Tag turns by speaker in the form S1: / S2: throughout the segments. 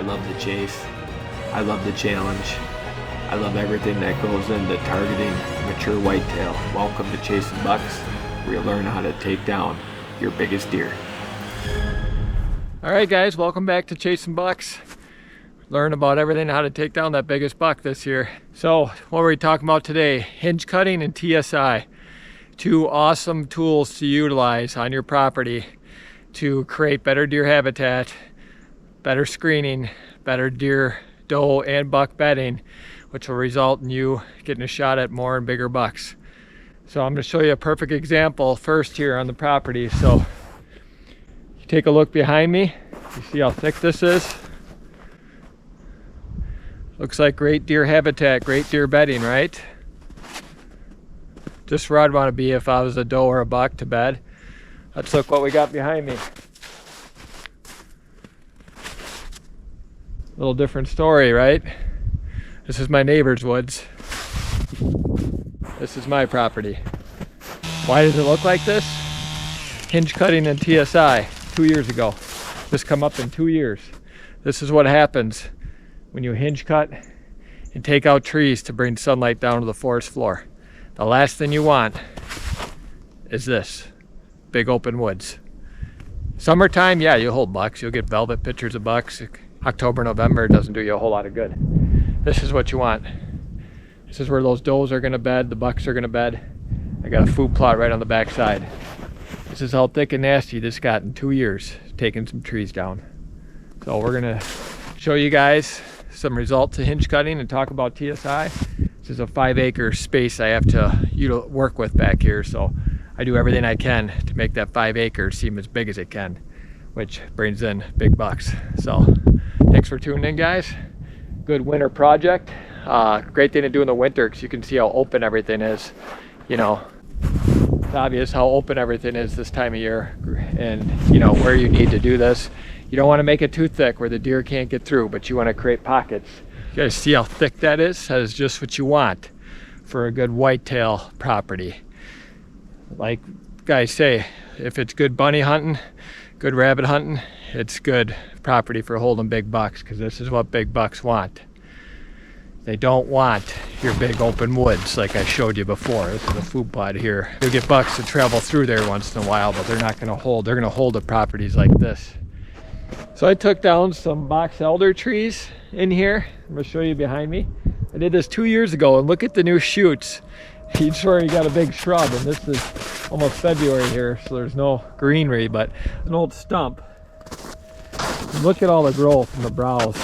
S1: love the chase. I love the challenge. I love everything that goes into targeting mature whitetail. Welcome to Chasing Bucks, where you learn how to take down your biggest deer.
S2: All right, guys, welcome back to Chasing Bucks. Learn about everything, how to take down that biggest buck this year. So what are we talking about today? Hinge cutting and TSI. Two awesome tools to utilize on your property to create better deer habitat, better screening, better deer, doe, and buck bedding, which will result in you getting a shot at more and bigger bucks. So I'm going to show you a perfect example first here on the property. So you take a look behind me. You see how thick this is? Looks like great deer habitat, great deer bedding, right? Just where I'd want to be if I was a doe or a buck to bed. Let's look what we got behind me. A little different story, right? This is my neighbor's woods. This is my property. Why does it look like this? Hinge cutting and TSI 2 years ago. This come up in 2 years. This is what happens when you hinge cut and take out trees to bring sunlight down to the forest floor. The last thing you want is this, big open woods. Summertime, yeah, you'll hold bucks. You'll get velvet pictures of bucks. October, November, it doesn't do you a whole lot of good. This is what you want. This is where those does are gonna bed, the bucks are gonna bed. I got a food plot right on the back side. This is how thick and nasty this got in 2 years, taking some trees down. So we're gonna show you guys some results of hinge cutting and talk about TSI. This is a 5-acre space I have to work with back here, so I do everything I can to make that 5 acres seem as big as it can, which brings in big bucks. So thanks for tuning in, guys. Good winter project. Great thing to do in the winter because you can see how open everything is. You know, it's obvious how open everything is this time of year, and you know where you need to do this. You don't want to make it too thick where the deer can't get through, but you want to create pockets. You guys see how thick that is? That is just what you want for a good whitetail property. Like guys say, if it's good bunny hunting, good rabbit hunting, it's good property for holding big bucks, because this is what big bucks want. They don't want your big open woods like I showed you before. This is a food plot here. You'll get bucks to travel through there once in a while, but they're not going to hold. They're going to hold the properties like this. So I took down some box elder trees in here. I'm going to show you behind me. I did this 2 years ago, and look at the new shoots. Each where you got a big shrub, and this is almost February here, so there's no greenery, but an old stump. And look at all the growth in the browse.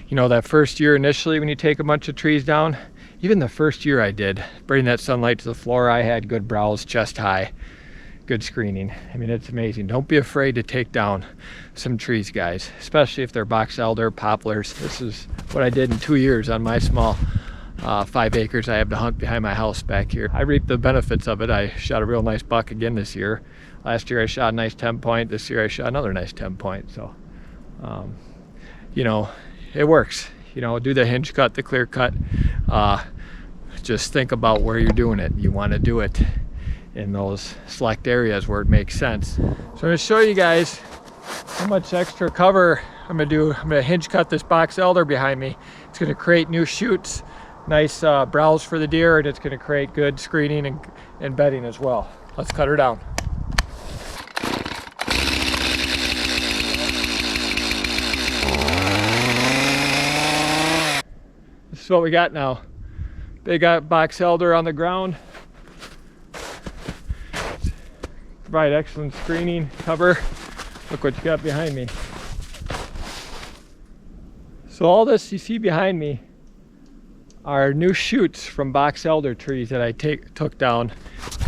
S2: You know, that first year initially when you take a bunch of trees down, even the first year I did, bring that sunlight to the floor, I had good browse, chest high, good screening. I mean, it's amazing. Don't be afraid to take down some trees, guys, especially if they're box elder, poplars. This is what I did in 2 years on my small 5 acres I have to hunt behind my house back here. I reaped the benefits of it. I shot a real nice buck again this year. Last year I shot a nice 10 point. This year I shot another nice 10 point. So, you know, it works. You know, do the hinge cut, the clear cut. Just think about where you're doing it. You want to do it in those select areas where it makes sense. So I'm going to show you guys how much extra cover I'm going to do. I'm going to hinge cut this box elder behind me. It's going to create new shoots, nice browse for the deer, and it's going to create good screening and bedding as well. Let's cut her down. This is what we got now. Big box elder on the ground. Provide excellent screening cover. Look what you got behind me. So all this you see behind me are new shoots from box elder trees that I took down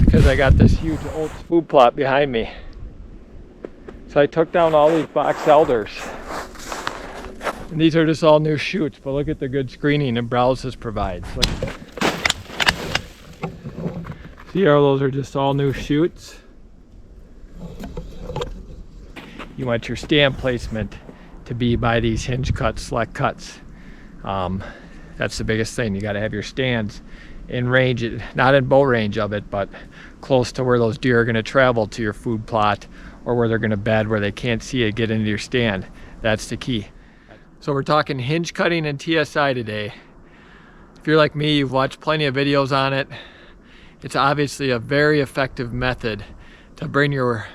S2: because I got this huge old food plot behind me. So I took down all these box elders. And these are just all new shoots, but look at the good screening and browse this provides. Look. See how those are just all new shoots? You want your stand placement to be by these hinge cuts, select cuts. That's the biggest thing. You got to have your stands in range, not in bow range of it, but close to where those deer are going to travel to your food plot or where they're going to bed where they can't see it get into your stand. That's the key. So we're talking hinge cutting and TSI today. If you're like me, you've watched plenty of videos on it. It's obviously a very effective method to bring your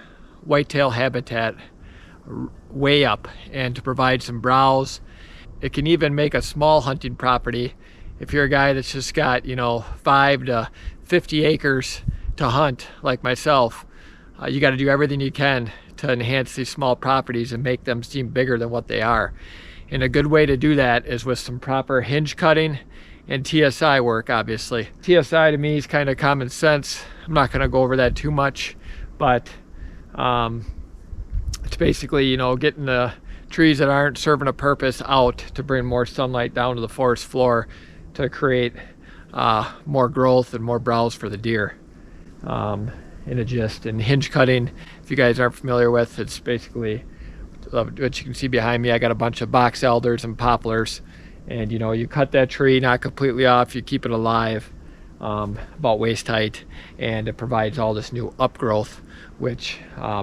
S2: whitetail habitat way up and to provide some browse. It can even make a small hunting property. If you're a guy that's just got, 5 to 50 acres to hunt, like myself, you got to do everything you can to enhance these small properties and make them seem bigger than what they are. And a good way to do that is with some proper hinge cutting and TSI work, obviously. TSI to me is kind of common sense. I'm not going to go over that too much, but it's basically, getting the trees that aren't serving a purpose out to bring more sunlight down to the forest floor to create more growth and more browse for the deer. In a gist. And hinge cutting, if you guys aren't familiar with, it's basically what you can see behind me. I got a bunch of box elders and poplars, and you cut that tree not completely off, you keep it alive, about waist height, and it provides all this new upgrowth, which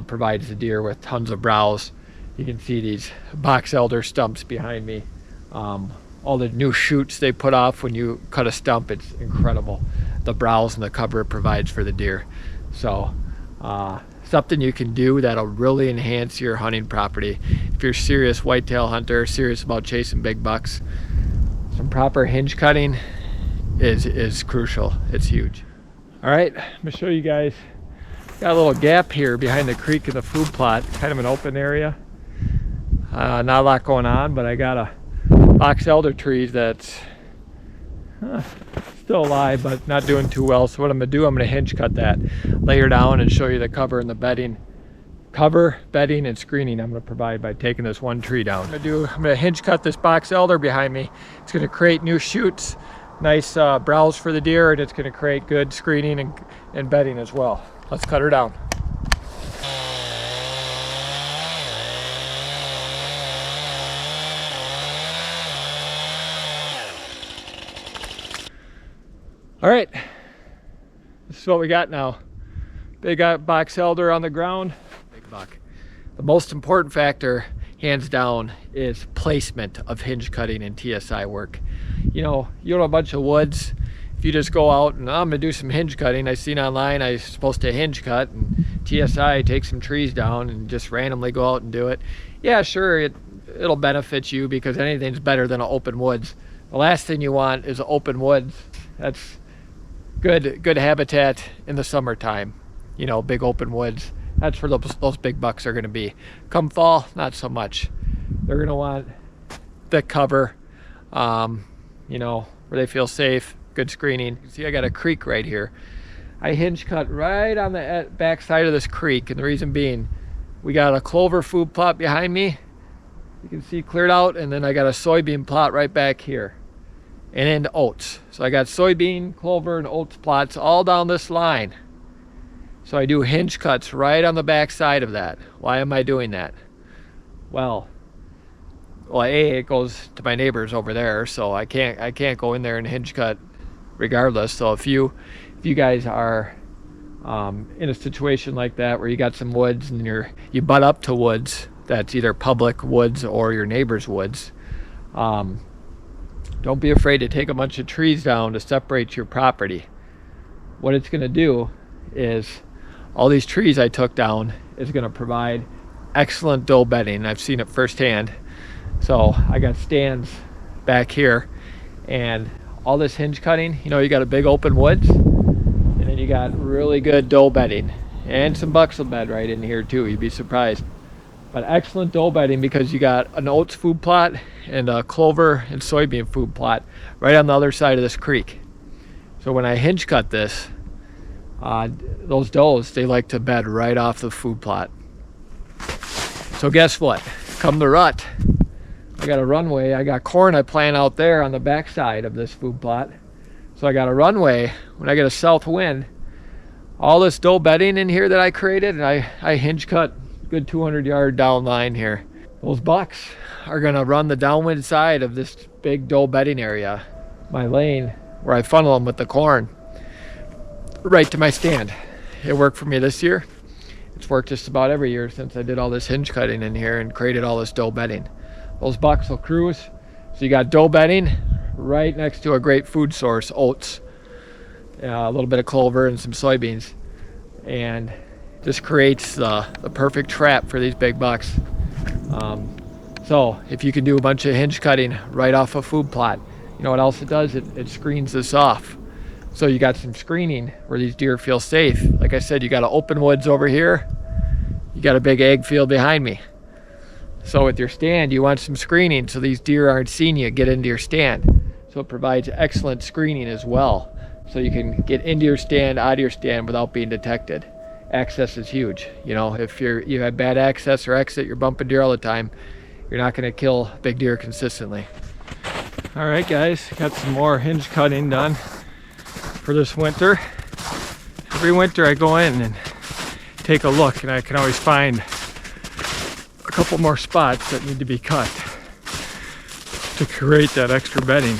S2: provides the deer with tons of browse. You can see these box elder stumps behind me. All the new shoots they put off when you cut a stump, it's incredible. The browse and the cover it provides for the deer. So something you can do that'll really enhance your hunting property. If you're a serious whitetail hunter, serious about chasing big bucks, some proper hinge cutting is crucial. It's huge. All right, I'm gonna show you guys. Got a little gap here behind the creek in the food plot, kind of an open area. Not a lot going on, but I got a box elder tree that's still alive but not doing too well. So what I'm gonna do, I'm gonna hinge cut that, lay her down, and show you the cover and the bedding. Cover, bedding, and screening I'm gonna provide by taking this one tree down. I'm gonna hinge cut this box elder behind me. It's gonna create new shoots, nice browse for the deer, and it's gonna create good screening and bedding as well. Let's cut her down. All right, this is what we got now. Big box elder on the ground, big buck. The most important factor, hands down, is placement of hinge cutting and TSI work. You don't have a bunch of woods. If you just go out and I'm gonna do some hinge cutting, I seen online I was supposed to hinge cut and TSI take some trees down and just randomly go out and do it. Yeah, sure, it'll benefit you because anything's better than an open woods. The last thing you want is an open woods. That's good habitat in the summertime. Big open woods. That's where those big bucks are going to be. Come fall, not so much. They're going to want thick cover, where they feel safe, good screening. You can see I got a creek right here. I hinge cut right on the back side of this creek, and the reason being, we got a clover food plot behind me. You can see cleared out, and then I got a soybean plot right back here. And then oats. So I got soybean, clover, and oats plots all down this line. So I do hinge cuts right on the back side of that. Why am I doing that? Well, it goes to my neighbors over there, so I can't go in there and hinge cut regardless. So if you guys are in a situation like that where you got some woods and you butt up to woods that's either public woods or your neighbor's woods, don't be afraid to take a bunch of trees down to separate your property. What it's going to do is all these trees I took down is going to provide excellent doe bedding. I've seen it firsthand. So I got stands back here, and all this hinge cutting, you got a big open woods, and then you got really good doe bedding and some bucks will bed right in here too. You'd be surprised. But excellent doe bedding because you got an oats food plot and a clover and soybean food plot right on the other side of this creek. So when I hinge cut this, those does, they like to bed right off the food plot. So guess what? Come the rut, I got a runway. I got corn I plant out there on the back side of this food plot. So I got a runway. When I get a south wind, all this doe bedding in here that I created, and I hinge cut good 200-yard down line here. Those bucks are gonna run the downwind side of this big doe bedding area, my lane, where I funnel them with the corn, right to my stand. It worked for me this year, It's worked just about every year since I did all this hinge cutting in here and created all this doe bedding. Those bucks will cruise. So you got doe bedding right next to a great food source, oats, a little bit of clover and some soybeans, and just creates the perfect trap for these big bucks. So if you can do a bunch of hinge cutting right off a food plot, you know what else it does? It screens this off. So you got some screening where these deer feel safe. Like I said, you got an open woods over here. You got a big ag field behind me. So with your stand, you want some screening so these deer aren't seeing you get into your stand. So it provides excellent screening as well. So you can get into your stand, out of your stand without being detected. Access is huge. You know, if you have bad access or exit, you're bumping deer all the time, you're not gonna kill big deer consistently. All right, guys, got some more hinge cutting done for this winter. Every winter I go in and take a look, and I can always find a couple more spots that need to be cut to create that extra bedding.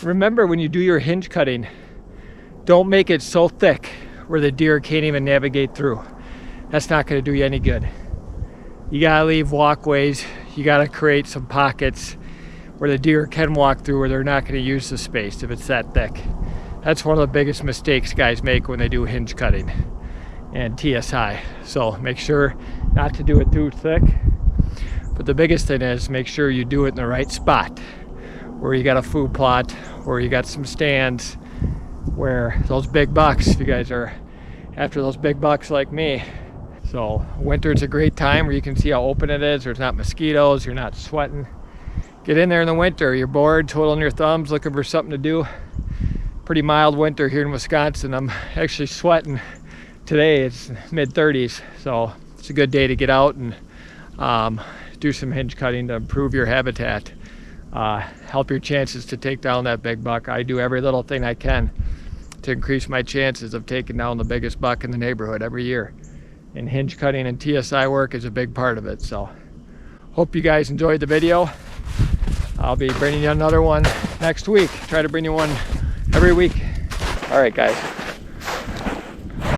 S2: Remember, when you do your hinge cutting, don't make it so thick where the deer can't even navigate through. That's not going to do you any good. You gotta leave walkways. You gotta create some pockets where the deer can walk through, where they're not going to use the space if it's that thick. That's one of the biggest mistakes guys make when they do hinge cutting and TSI. So make sure not to do it too thick. But the biggest thing is make sure you do it in the right spot, where you got a food plot, where you got some stands, where those big bucks, if you guys are after those big bucks like me. So winter's a great time where you can see how open it is. There's not mosquitoes, you're not sweating. Get in there in the winter, you're bored, twiddling your thumbs, looking for something to do. Pretty mild winter here in Wisconsin. I'm actually sweating today. It's mid-30s, so it's a good day to get out and do some hinge cutting to improve your habitat, help your chances to take down that big buck. I do every little thing I can to increase my chances of taking down the biggest buck in the neighborhood every year. And hinge cutting and TSI work is a big part of it. So hope you guys enjoyed the video. I'll be bringing you another one next week. Try to bring you one every week. All right, guys.